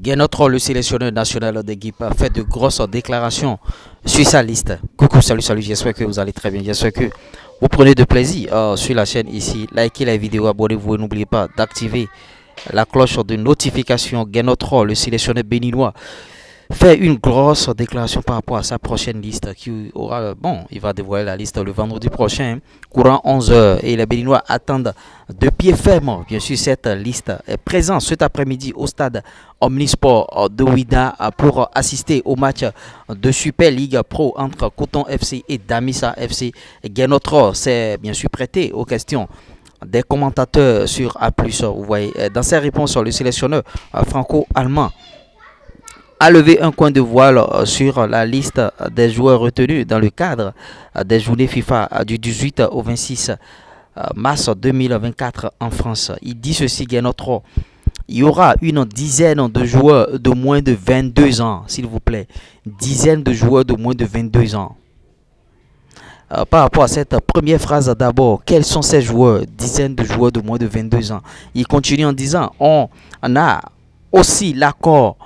Guénotro, le sélectionneur national d'équipe, a fait de grosses déclarations sur sa liste. Coucou, salut, j'espère que vous allez très bien. J'espère que vous prenez de plaisir sur la chaîne ici. Likez la vidéo, abonnez-vous et n'oubliez pas d'activer la cloche de notification. Guénotro, le sélectionneur béninois, fait une grosse déclaration par rapport à sa prochaine liste qui aura, il va dévoiler la liste le vendredi prochain, courant 11h, et les Béninois attendent de pied ferme, bien sûr, cette liste est présente cet après-midi au stade Omnisport de Ouidah pour assister au match de Super League Pro entre Coton FC et Damissa FC. Guénotro s'est bien sûr prêté aux questions des commentateurs sur A+. Vous voyez, dans ses réponses, le sélectionneur franco-allemand a levé un coin de voile sur la liste des joueurs retenus dans le cadre des journées FIFA du 18 au 26 mars 2024 en France. Il dit ceci, Guénotro: il y aura une dizaine de joueurs de moins de 22 ans, s'il vous plaît. Dizaine de joueurs de moins de 22 ans. Par rapport à cette première phrase d'abord, quels sont ces joueurs? Dizaines de joueurs de moins de 22 ans. Il continue en disant, on a aussi l'accord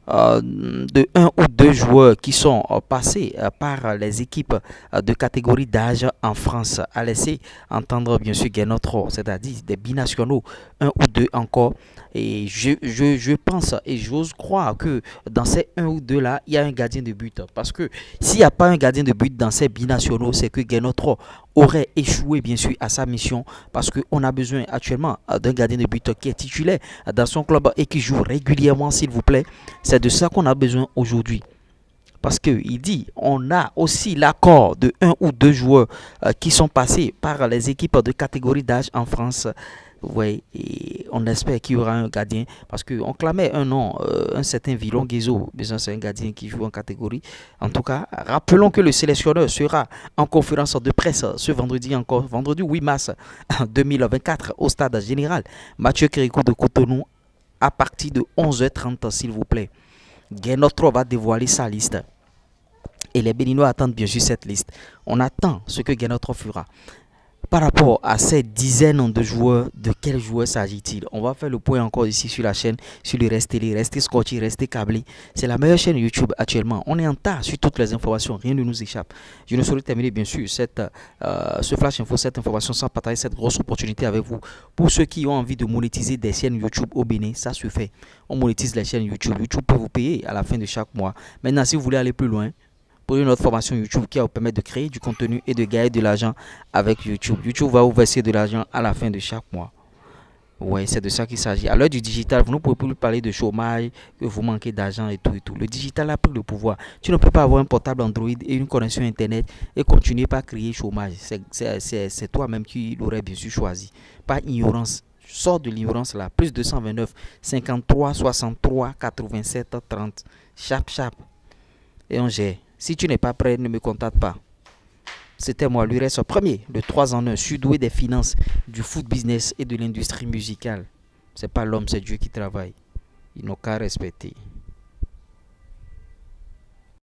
de un ou deux joueurs qui sont passés par les équipes de catégorie d'âge en France, a laissé entendre bien sûr Guénotro, c'est-à-dire des binationaux, un ou deux encore. Et je pense et j'ose croire que dans ces un ou deux là, il y a un gardien de but. Parce que s'il n'y a pas un gardien de but dans ces binationaux, c'est que Guénotro aurait échoué bien sûr à sa mission, parce qu'on a besoin actuellement d'un gardien de but qui est titulaire dans son club et qui joue régulièrement, s'il vous plaît. C'est de ça qu'on a besoin aujourd'hui. Parce qu'il dit, on a aussi l'accord de un ou deux joueurs qui sont passés par les équipes de catégorie d'âge en France. Oui, et on espère qu'il y aura un gardien, parce qu'on clamait un nom, un certain Vilon Guézo. C'est un gardien qui joue en catégorie. En tout cas, rappelons que le sélectionneur sera en conférence de presse ce vendredi, encore vendredi 8 mars 2024 au stade général Mathieu Kérékou de Cotonou à partir de 11h30, s'il vous plaît. Guénotro va dévoiler sa liste. Et les Béninois attendent bien sûr cette liste. On attend ce que Guénotro fera. Par rapport à ces dizaines de joueurs, de quels joueurs s'agit-il? On va faire le point encore ici sur la chaîne, sur le Reste Télé, restez scotché, restez câblé. C'est la meilleure chaîne YouTube actuellement. On est en tas sur toutes les informations, rien ne nous échappe. Je ne saurais terminer bien sûr ce flash info, cette information sans partager cette grosse opportunité avec vous. Pour ceux qui ont envie de monétiser des chaînes YouTube au Bénin, ça se fait. On monétise les chaînes YouTube. YouTube peut vous payer à la fin de chaque mois. Maintenant, si vous voulez aller plus loin, pour une autre formation YouTube qui va vous permettre de créer du contenu et de gagner de l'argent avec YouTube. YouTube va vous verser de l'argent à la fin de chaque mois. Oui, c'est de ça qu'il s'agit. À l'heure du digital, vous ne pouvez plus parler de chômage, que vous manquez d'argent et tout et tout. Le digital a pris le pouvoir. Tu ne peux pas avoir un portable Android et une connexion Internet et continuer par créer chômage. C'est toi-même qui l'aurais bien sûr choisi. Par ignorance. Sors de l'ignorance là. Plus 229 53 63 87 30. Chap. Et on gère. Si tu n'es pas prêt, ne me contacte pas. C'était moi, l'URS premier, de 3 en 1, surdoué des finances, du food business et de l'industrie musicale. C'est pas l'homme, c'est Dieu qui travaille. Ils n'ont qu'à respecter.